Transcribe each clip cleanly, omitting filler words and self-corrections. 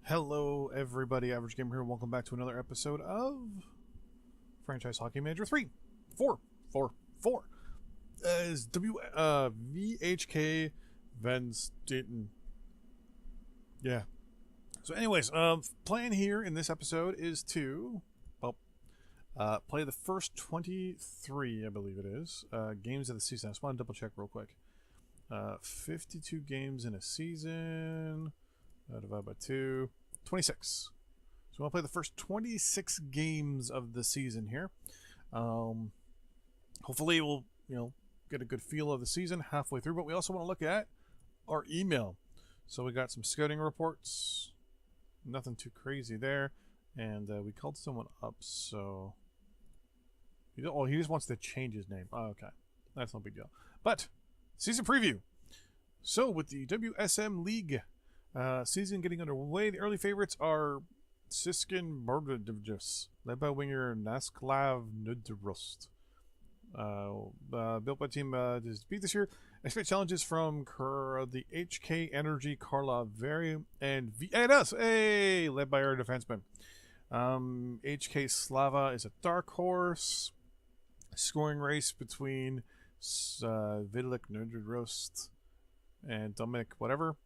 Hello, everybody. Average Gamer here. Welcome back to another episode of Franchise Hockey Manager 3. 4. 4. 4. As VHK VSetin. Yeah. So, anyways, plan here in this episode is to play the first 23, I believe it is, games of the season. I just want to double check real quick. 52 games in a season. Divided by 2. 26. So I'll play the first 26 games of the season here. Hopefully we'll, get a good feel of the season halfway through, but we also want to look at our email. So we got some scouting reports. Nothing too crazy there. And we called someone up, so... he just wants to change his name. Oh, okay. That's no big deal. But, season preview. So, with the WSM League season getting underway, the early favorites are Siskin Murderdivjus, led by winger Nasklav Nudrust. Built by team to beat this year. Expect challenges from the HK Energy Karla Very and VS, led by our defenseman. HK Slava is a dark horse. Scoring race between Vidalik Nudrust and Dominic whatever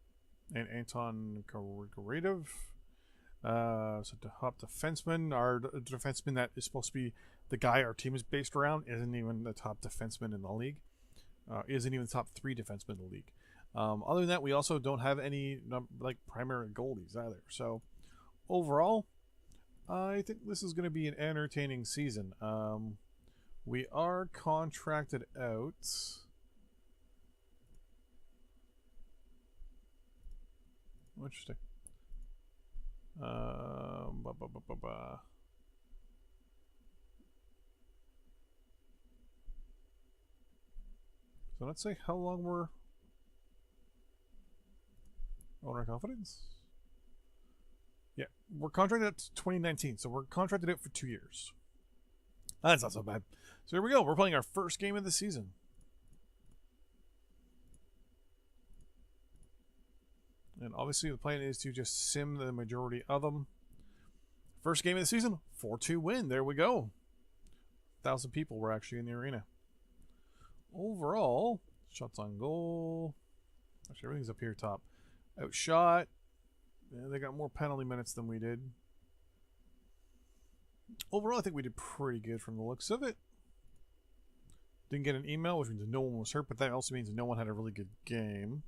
and Anton Karadov. So the top defenseman, our defenseman that is supposed to be the guy our team is based around, isn't even the top defenseman in the league. Isn't even the top 3 defensemen in the league. Other than that, we also don't have any primary goalies either. So overall, I think this is going to be an entertaining season. We are contracted out. Interesting. So let's say how long we're on our confidence. Yeah, we're contracted out to 2019, so we're contracted out for 2 years. That's not so bad. So here we go. We're playing our first game of the season. And obviously the plan is to just sim the majority of them. First game of the season, 4-2 win. There we go. 1,000 people were actually in the arena. Overall, shots on goal. Actually, everything's up here top. Outshot. Yeah, they got more penalty minutes than we did. Overall, I think we did pretty good from the looks of it. Didn't get an email, which means no one was hurt, but that also means no one had a really good game.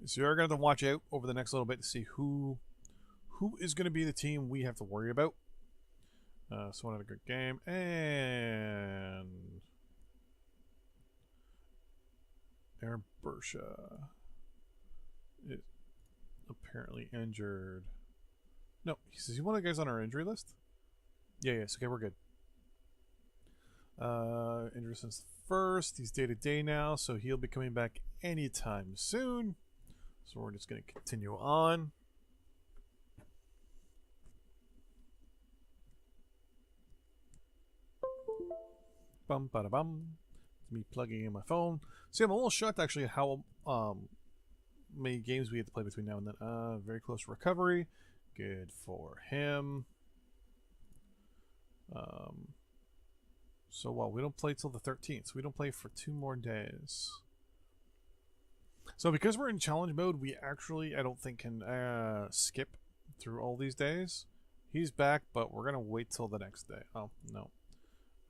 So you're going to have to watch out over the next little bit to see who is going to be the team we have to worry about. Someone had a good game. And Aaron Bersha is apparently injured. No, he says, you one of the guys on our injury list? Yes, okay, we're good. Injured since the first. He's day-to-day now, so he'll be coming back anytime soon. So we're just going to continue on. Bum bada bum. It's me plugging in my phone. See, I'm a little shocked actually at how many games we have to play between now and then. Very close recovery. Good for him. So we don't play till the 13th. So we don't play for 2 more days. So because we're in challenge mode, we actually, I don't think, can skip through all these days. He's back, but we're going to wait till the next day. Oh, no.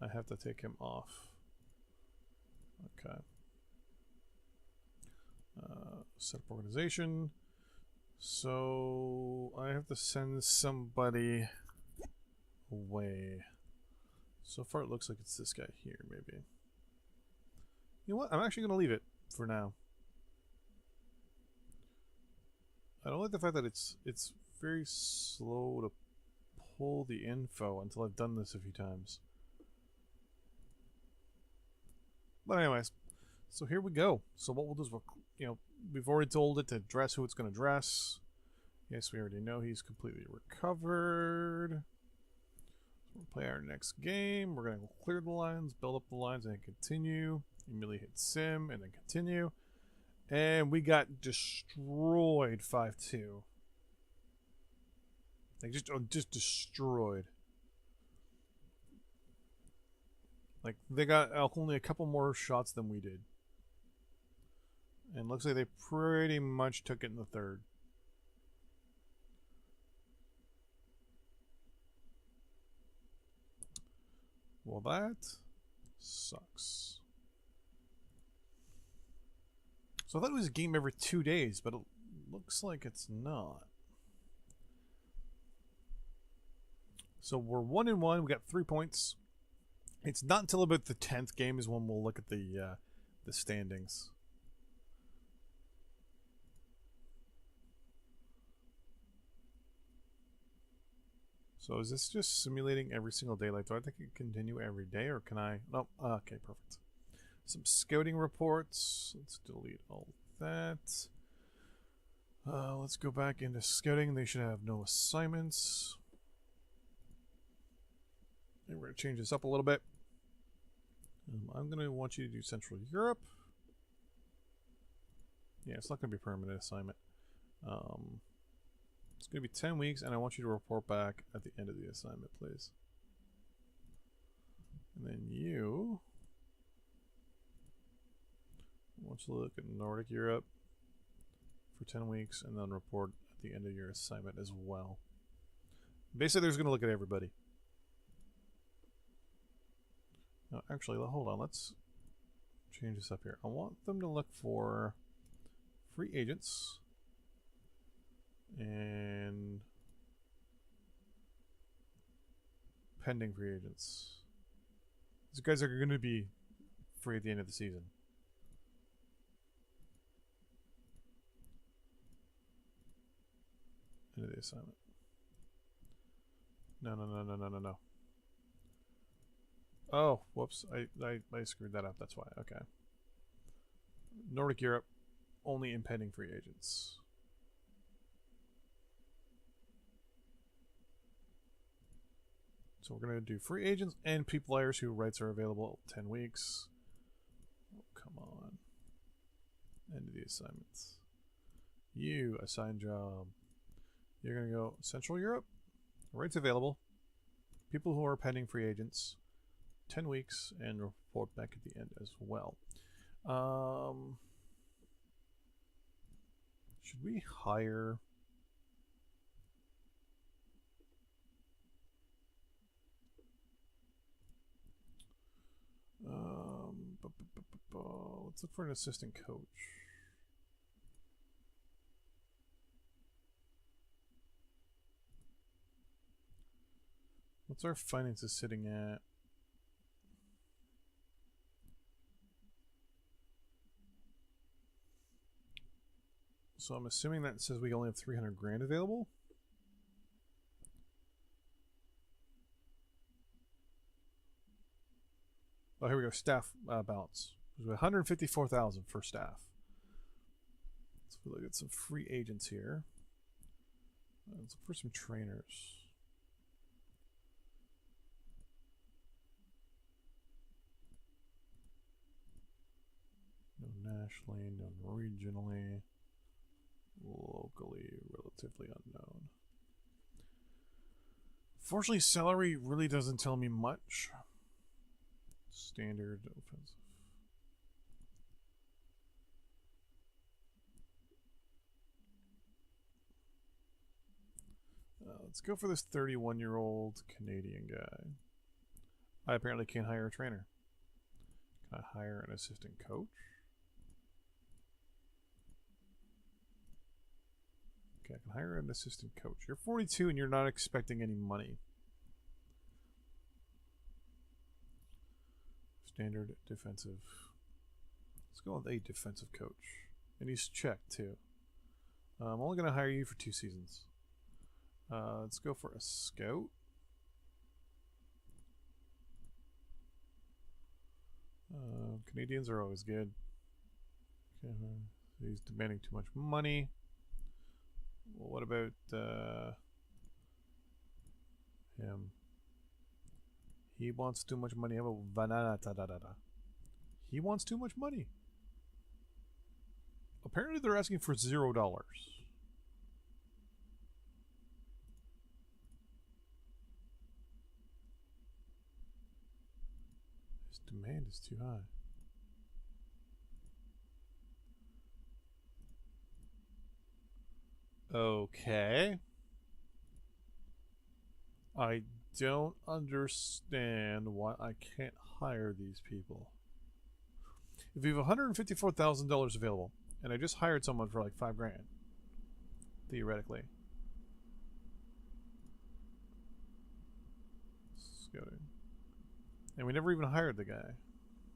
I have to take him off. Okay. Set up organization. So I have to send somebody away. So far it looks like it's this guy here, maybe. You know what? I'm actually going to leave it for now. I don't like the fact that it's very slow to pull the info until I've done this a few times. But anyways, so here we go. So what we'll do is we've already told it to dress who it's going to dress. Yes, we already know he's completely recovered. So we'll play our next game. We're going to clear the lines, build up the lines, and continue. Immediately hit sim, and then continue. And we got destroyed 5-2. Like just destroyed. Like they got only a couple more shots than we did. And looks like they pretty much took it in the third. Well, that sucks. So I thought it was a game every 2 days, but it looks like it's not. So we're 1-1. We got 3 points. It's not until about the 10th game is when we'll look at the standings. So is this just simulating every single day? Like, do I think it can continue every day, or can I? No. Okay, perfect. Some scouting reports. Let's delete all that. Let's go back into scouting. They should have no assignments. And we're going to change this up a little bit. I'm going to want you to do Central Europe. Yeah, it's not going to be a permanent assignment. It's going to be 10 weeks, and I want you to report back at the end of the assignment, please. And then you... I want you to look at Nordic Europe for 10 weeks, and then report at the end of your assignment as well. Basically, they're going to look at everybody. No, actually, hold on. Let's change this up here. I want them to look for free agents and pending free agents. These guys are going to be free at the end of the season. End of the assignment. No. Oh, whoops. I screwed that up. That's why. Okay. Nordic Europe, only impending free agents. So we're going to do free agents and P-players whose rights are available 10 weeks. Oh, come on. End of the assignments. You, assigned job. You're going to go Central Europe. Rights available. People who are pending free agents. 10 weeks and report back at the end as well. Should we hire... let's look for an assistant coach. What's our finances sitting at? So I'm assuming that says we only have 300 grand available. Oh, here we go. Staff balance. There's 154,000 for staff. Let's look at some free agents here. Let's look for some trainers. No nationally, no regionally, locally, relatively unknown. Fortunately, salary really doesn't tell me much. Standard offensive. Let's go for this 31-year-old Canadian guy. I apparently can't hire a trainer. Can I hire an assistant coach? Okay, I can hire an assistant coach. You're 42 and you're not expecting any money. Standard defensive. Let's go with a defensive coach. And he's checked too. I'm only going to hire you for 2 seasons. Let's go for a scout. Canadians are always good. Okay, he's demanding too much money. Well, what about him? He wants too much money. How about he wants too much money. apparently they're asking for $0. This demand is too high. Okay. I don't understand why I can't hire these people. If you have $154,000 available, and I just hired someone for like $5,000, theoretically. Scouting. And we never even hired the guy.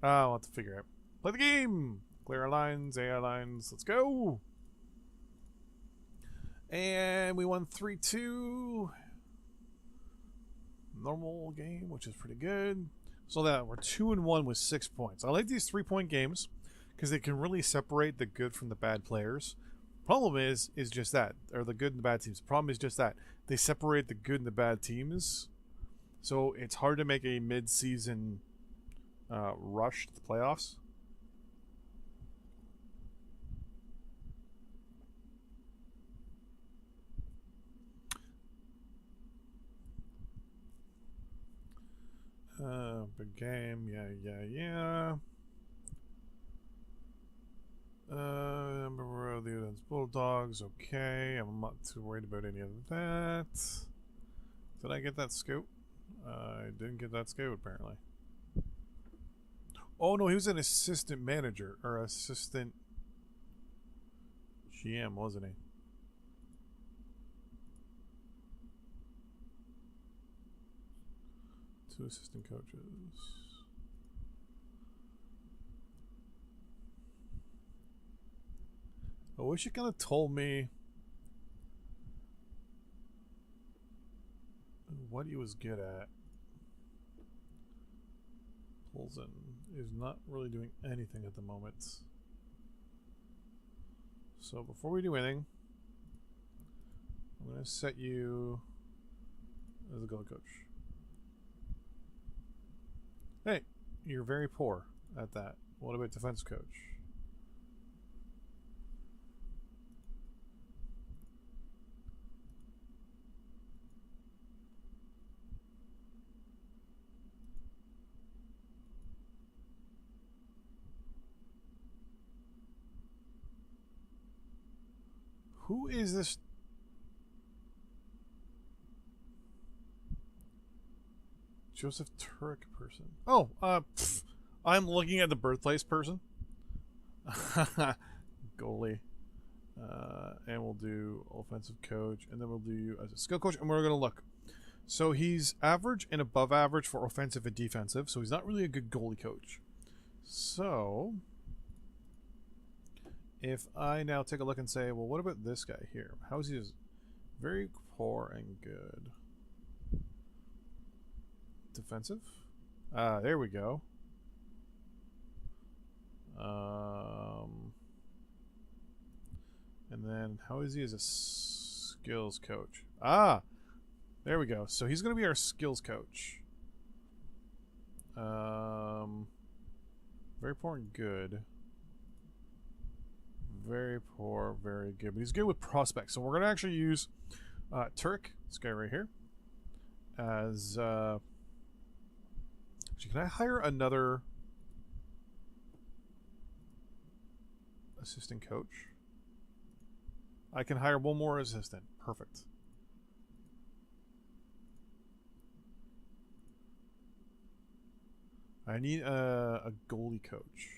I'll have to figure out. Play the game! Clear our lines, AI lines, let's go! And we won 3-2. Normal game, which is pretty good. So that we're 2-1 with 6 points. I like these 3-point games because they can really separate the good from the bad players. Problem is just that, or the good and the bad teams. The problem is just that they separate the good and the bad teams. So it's hard to make a mid-season rush to the playoffs. Big game, yeah. Remember the Udens Bulldogs, okay. I'm not too worried about any of that. Did I get that scout? I didn't get that scout, apparently. Oh no, he was an assistant manager, or assistant GM, wasn't he? Two assistant coaches. I wish you kind of told me what he was good at. Polson is not really doing anything at the moment. So before we do anything, I'm going to set you as a goal coach. Hey, you're very poor at that. What about defense coach? Who is this? Joseph Turek person. Oh, I'm looking at the birthplace person. Goalie. And we'll do offensive coach, and then we'll do you as a skill coach, and we're gonna look. So he's average and above average for offensive and defensive, so he's not really a good goalie coach. So if I now take a look and say, well, what about this guy here? How is he? Very poor and good. Defensive? There we go. And then how is he as a skills coach? There we go. So he's going to be our skills coach. Very poor and good. Very poor, very good. But he's good with prospects. So we're going to actually use Turk, this guy right here, as... can I hire another assistant coach? I can hire one more assistant. Perfect. I need a goalie coach.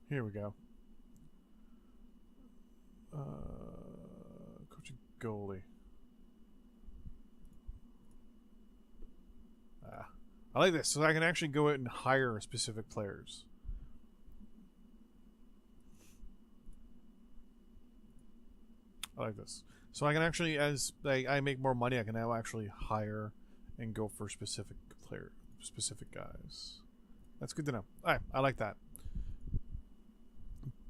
Here we go. Coach a goalie. I like this, so I can actually go out and hire specific players. I like this. So I can actually, as I make more money, I can now actually hire and go for specific guys. That's good to know. Alright, I like that.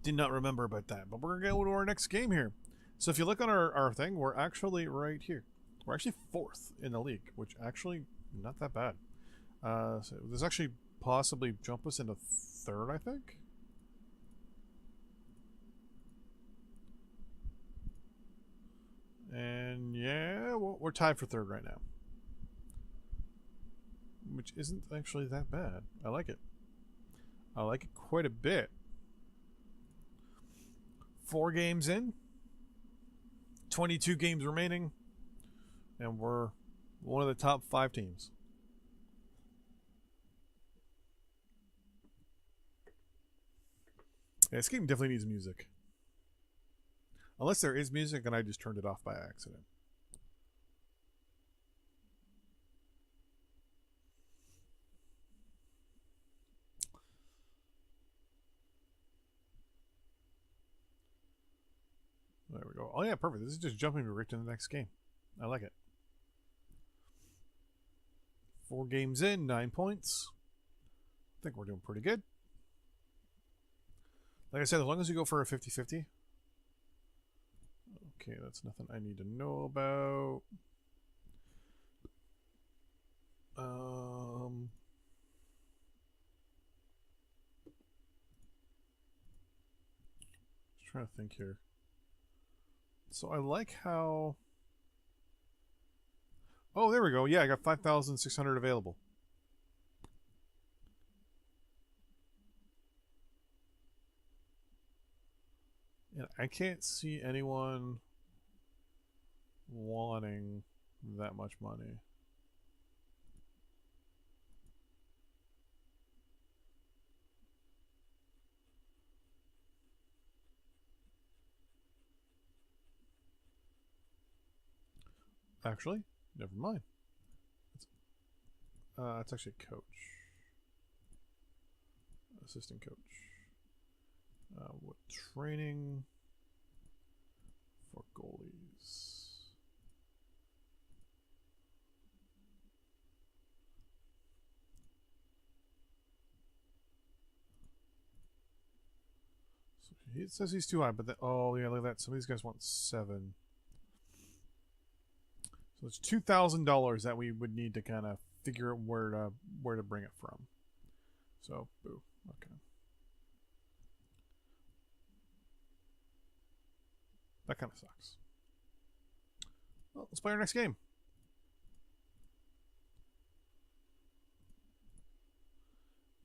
Did not remember about that, but we're going to go to our next game here. So if you look on our thing, we're actually right here. We're actually 4th in the league, which actually not that bad. So this actually possibly jump us into third, I think. And yeah, we're tied for third right now. Which isn't actually that bad. I like it. I like it quite a bit. 4 games in. 22 games remaining. And we're one of the top 5 teams. Yeah, this game definitely needs music. Unless there is music and I just turned it off by accident. There we go. Oh yeah, perfect. This is just jumping right to the next game. I like it. 4 games in, 9 points. I think we're doing pretty good. Like I said, as long as you go for a 50-50. Okay, that's nothing I need to know about. Just trying to think here. So I like how... Oh, there we go. Yeah, I got 5,600 available. And I can't see anyone wanting that much money. Actually, never mind. It's actually a coach. Assistant coach. What training for goalies? So he says he's too high, but oh yeah, look at that. Some of these guys want 7. So it's $2,000 that we would need to kind of figure out where to bring it from. So boo. Okay. That kind of sucks. Well, let's play our next game.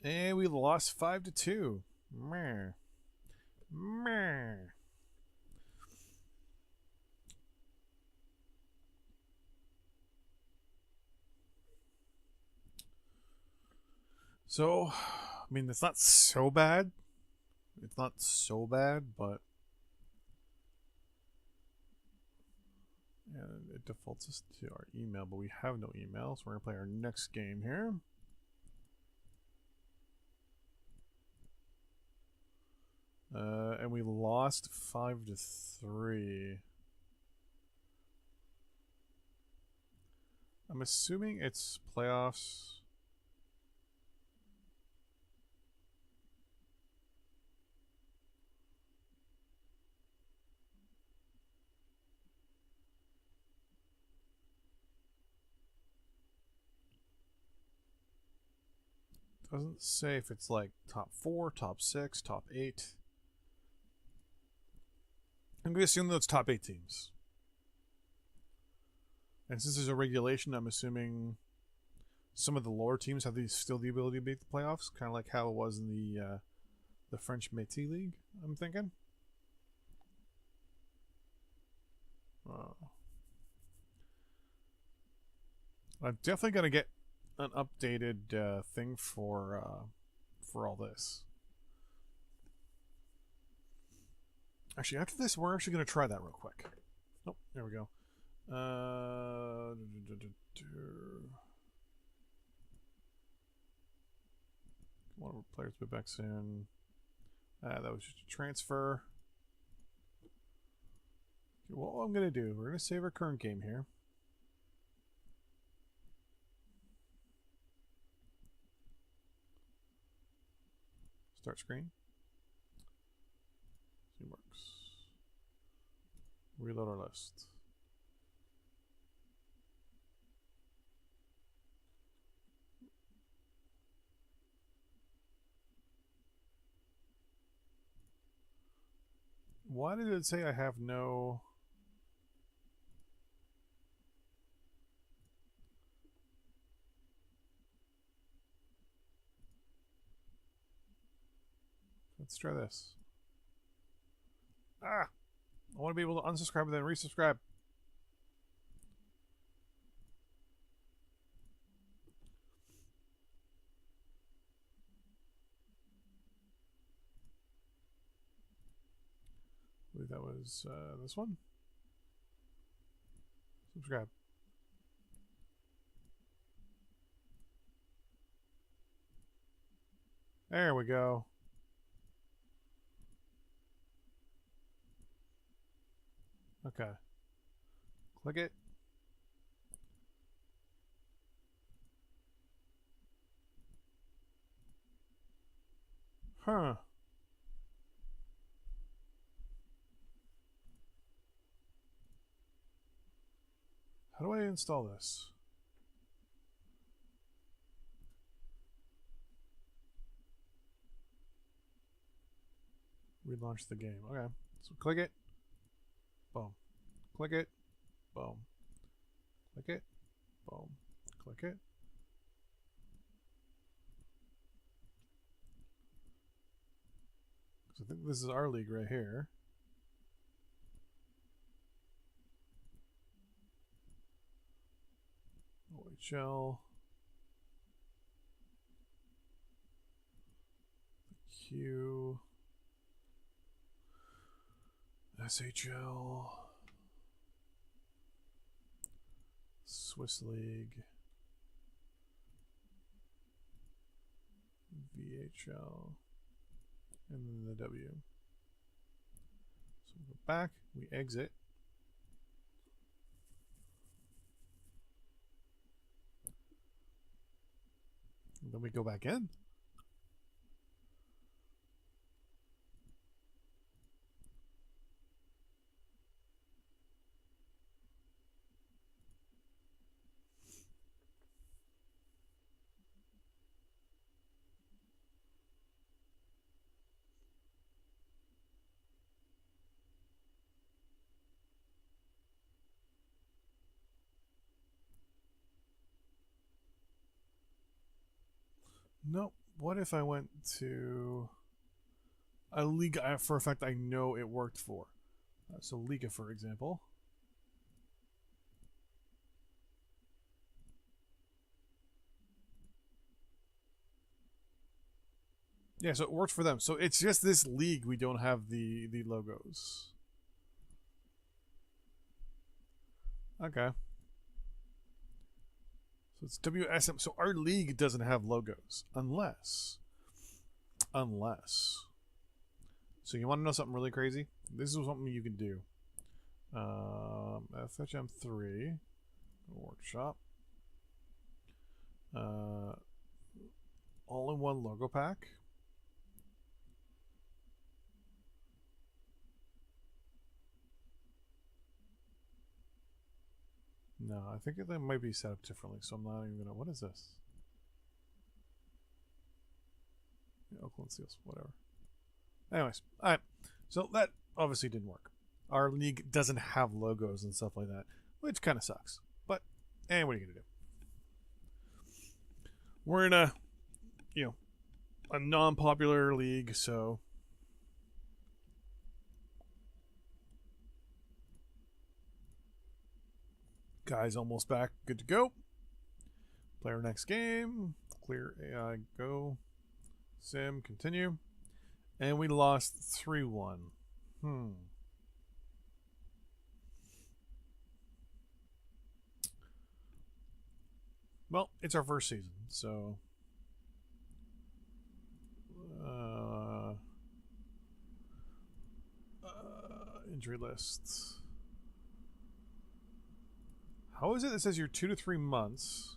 And we lost 5-2. Meh. Meh. So, I mean, it's not so bad. It's not so bad, but... And it defaults us to our email, but we have no email, so we're going to play our next game here. And we lost 5-3. I'm assuming it's playoffs. Doesn't say if it's like top 4, top 6, top 8. I'm going to assume those top 8 teams. And since there's a regulation, I'm assuming some of the lower teams have still the ability to make the playoffs, kind of like how it was in the French Métis League, I'm thinking. I'm definitely going to get an updated thing for all this. Actually, after this, we're actually going to try that real quick. Nope, there we go. One of our players will be back soon. That was just a transfer. Okay, what I'm going to do, we're going to save our current game here. Start screen. See, works. Reload our list. Why did it say I have no... Let's try this. Ah! I want to be able to unsubscribe and then resubscribe. I believe that was this one. Subscribe. There we go. Okay. Click it. Huh. How do I install this? Relaunch the game. Okay. So click it. Boom. Click it. Boom. Click it. Boom. Click it. So I think this is our league right here. OHL. Q. SHL. Swiss League. VHL. And then the W. So we go back, we exit. And then we go back in. Nope. What if I went to a league for a fact I know it worked for? So Liga, for example. Yeah, so it worked for them. So it's just this league we don't have the logos. Okay. So it's WSM. So our league doesn't have logos unless. So you want to know something really crazy? This is something you can do. FHM3 workshop. All-in-one logo pack. No, I think they might be set up differently, so I'm not even gonna. What is this? Yeah, Oakland Seals, whatever. Anyways, alright. So that obviously didn't work. Our league doesn't have logos and stuff like that, which kind of sucks. But, what are you gonna do? We're in a non-popular league, so guy's almost back, good to go. Play our next game. Clear AI, go. Sim, continue. And we lost 3-1. Well, it's our first season, so injury list. How is it that says you're 2 to 3 months?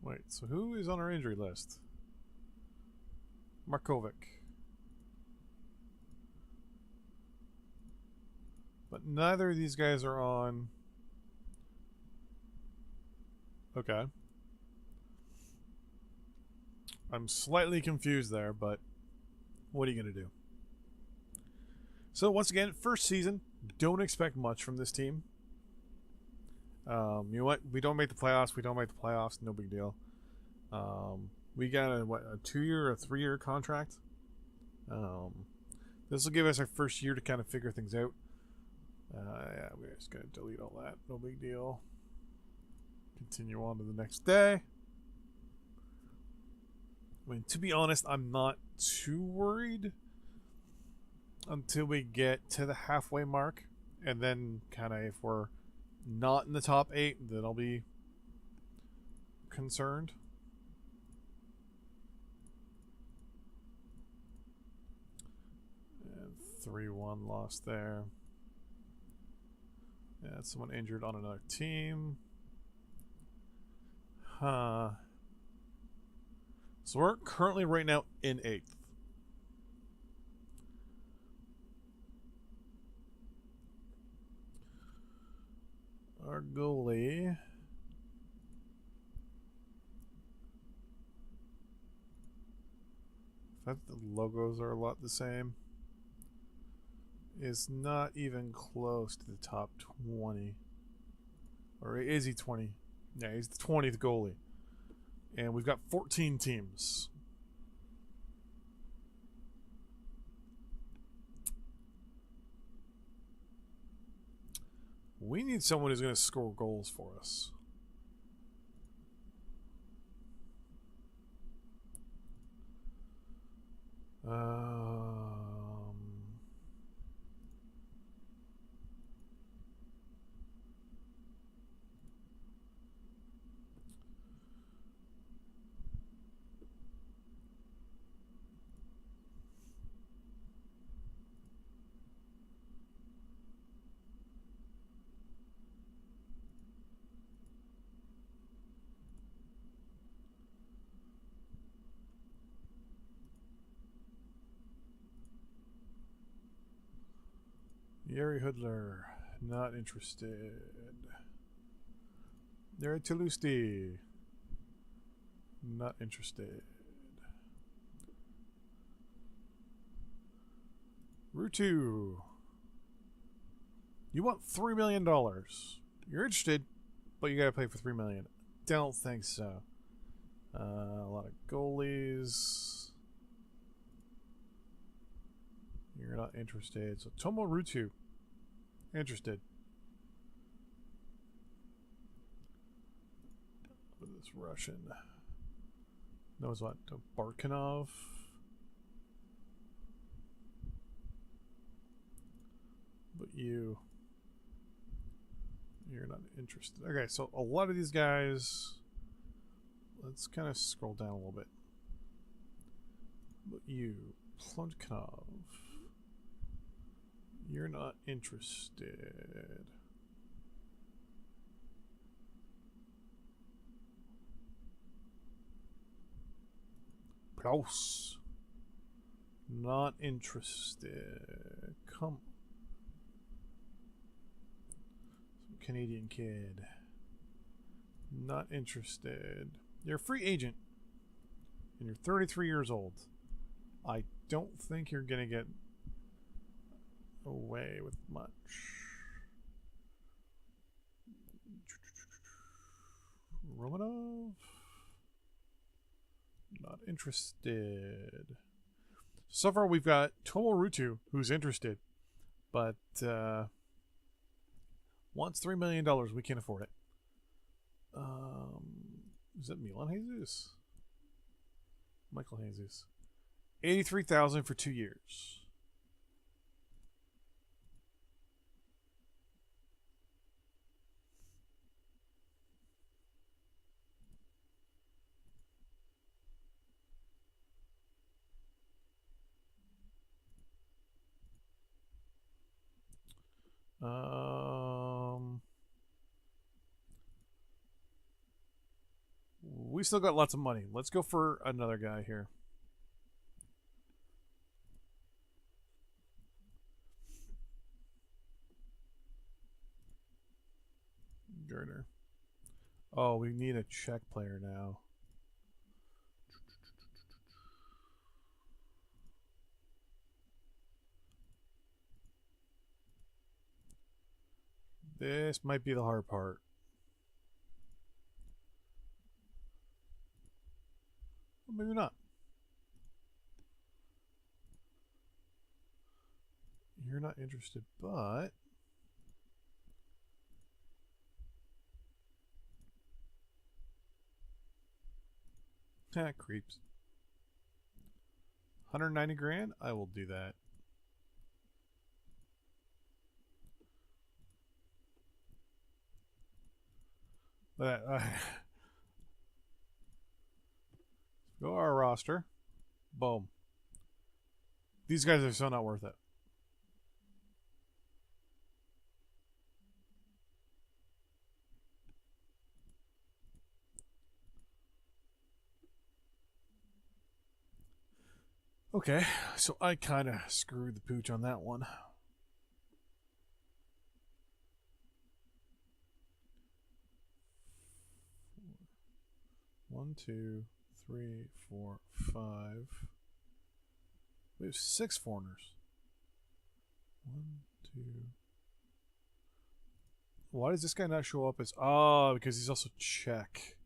Wait, so who is on our injury list? Markovic. But neither of these guys are on. Okay. I'm slightly confused there, but what are you going to do? So once again, first season, don't expect much from this team. You know what? We don't make the playoffs. We don't make the playoffs. No big deal. We got a 2-year or 3-year contract. This will give us our first year to kind of figure things out. Yeah, we're just gonna delete all that. No big deal. Continue on to the next day. I mean, to be honest, I'm not too worried until we get to the halfway mark, and then kind of if we're not in the top 8, then I'll be concerned. And 3-1 loss there. Yeah, someone injured on another team. Huh. So we're currently right now in 8th. Our goalie. In fact, the logos are a lot the same. Is not even close to the top 20. Or is he 20? Yeah, he's the 20th goalie. And we've got 14 teams. We need someone who's going to score goals for us. Yuri Hoodler, not interested. Yuri Toulousti, not interested. Rutu, you want $3 million. You're interested, but you gotta pay for $3 million. Don't think so. A lot of goalies. You're not interested. So Tomo Rutu, interested. What is this Russian? Knows what? Barkanov. But you're not interested. Okay, so a lot of these guys. Let's kind of scroll down a little bit. But you, Plunkanov. You're not interested. Klaus. Not interested. Come. Some Canadian kid. Not interested. You're a free agent. And you're 33 years old. I don't think you're going to get away with much. Romanov? Not interested. So far we've got Tomo Rutu, who's interested, but wants $3 million. We can't afford it. Is it Milan Jesus? Michael Jesus. $83,000 for 2 years. We still got lots of money. Let's go for another guy here. Oh, we need a Czech player now. This might be the hard part. Well, maybe not. You're not interested, but... creeps. 190 grand? I will do that. But go our roster. Boom. These guys are so not worth it. Okay, so I kind of screwed the pooch on that one. One, two, three, four, five. We have 6 foreigners. 1, 2. Why does this guy not show up as... Oh, because he's also Czech.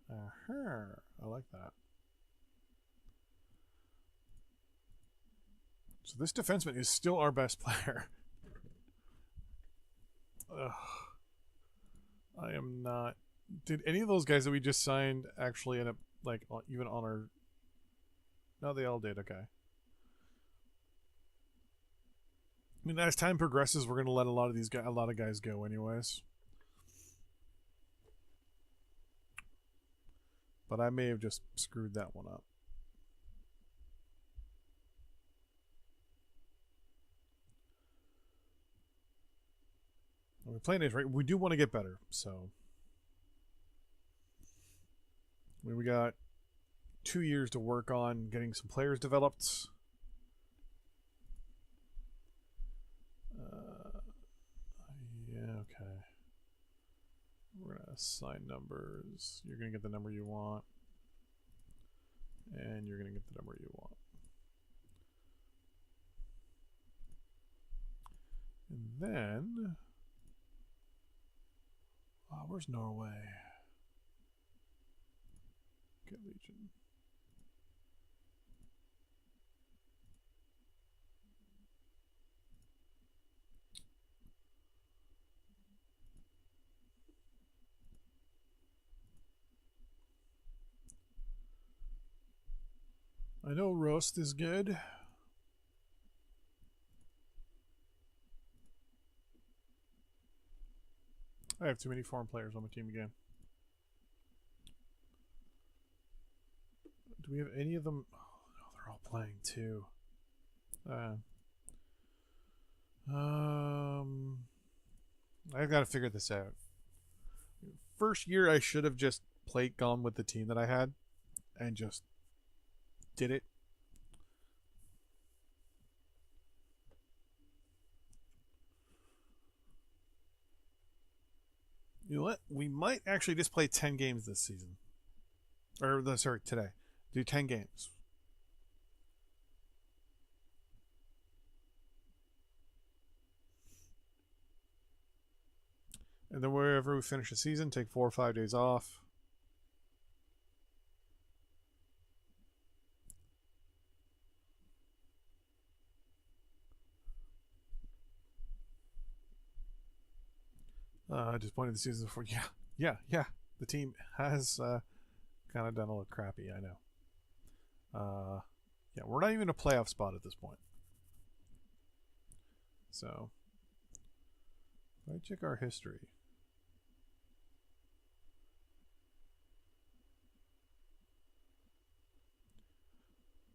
I like that. So this defenseman is still our best player. Ugh. I am not... Did any of those guys that we just signed actually end up, like, even on our... No, they all did, okay. I mean, as time progresses, we're going to let a lot of guys go anyways. But I may have just screwed that one up. We're playing it right. We do want to get better, so... I mean, we got 2 years to work on getting some players developed. Yeah, okay. We're going to assign numbers. You're going to get the number you want. And you're going to get the number you want. And then... Oh, where's Norway? Get Legion. I know roast is good. I have too many foreign players on my team again. Do we have any of them? Oh, no, they're all playing too. I've got to figure this out. First year, I should have just gone with the team that I had and just did it. You know what? We might actually just play 10 games this season. Or, sorry, today. Do 10 games. And then wherever we finish the season, take 4 or 5 days off. Disappointed the season before. Yeah. The team has kind of done a little crappy, I know. Yeah, we're not even a playoff spot at this point. So, if I check our history.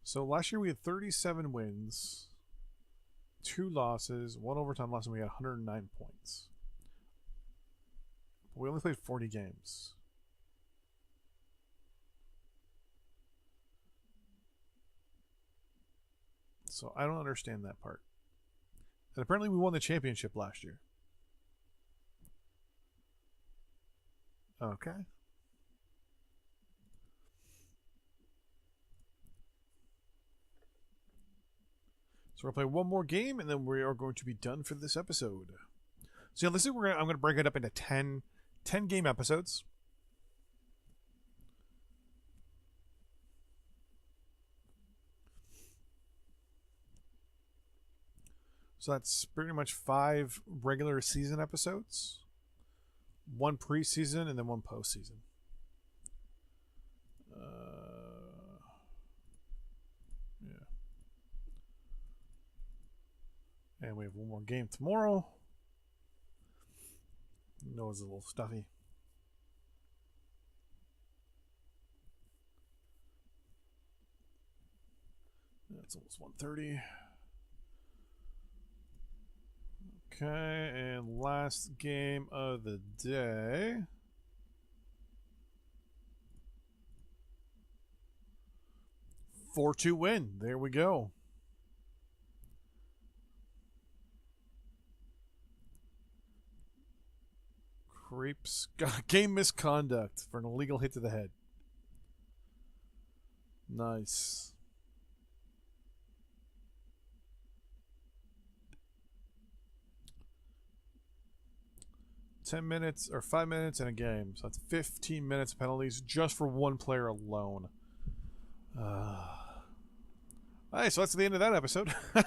So last year we had 37 wins, 2 losses, 1 overtime loss, and we had 109 points. We only played 40 games. So I don't understand that part. And apparently we won the championship last year. Okay. So we'll play one more game and then we are going to be done for this episode. So yeah, this is I'm gonna break it up into 10 game episodes. So that's pretty much 5 regular season episodes, 1 preseason, and then 1 postseason. Yeah. And we have 1 more game tomorrow. Noah's a little stuffy. That's almost 1:30. Okay, and last game of the day. Four 4-2 win. There we go. Creeps. Game misconduct for an illegal hit to the head. Nice. $10 or 5 minutes in a game. So that's 15 minutes penalties just for 1 player alone. Alright, so that's the end of that episode. And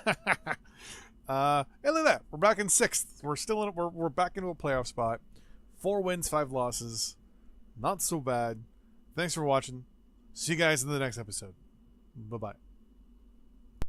look at that. We're back in 6th. We're still in we're back into a playoff spot. 4 wins, 5 losses. Not so bad. Thanks for watching. See you guys in the next episode. Bye-bye.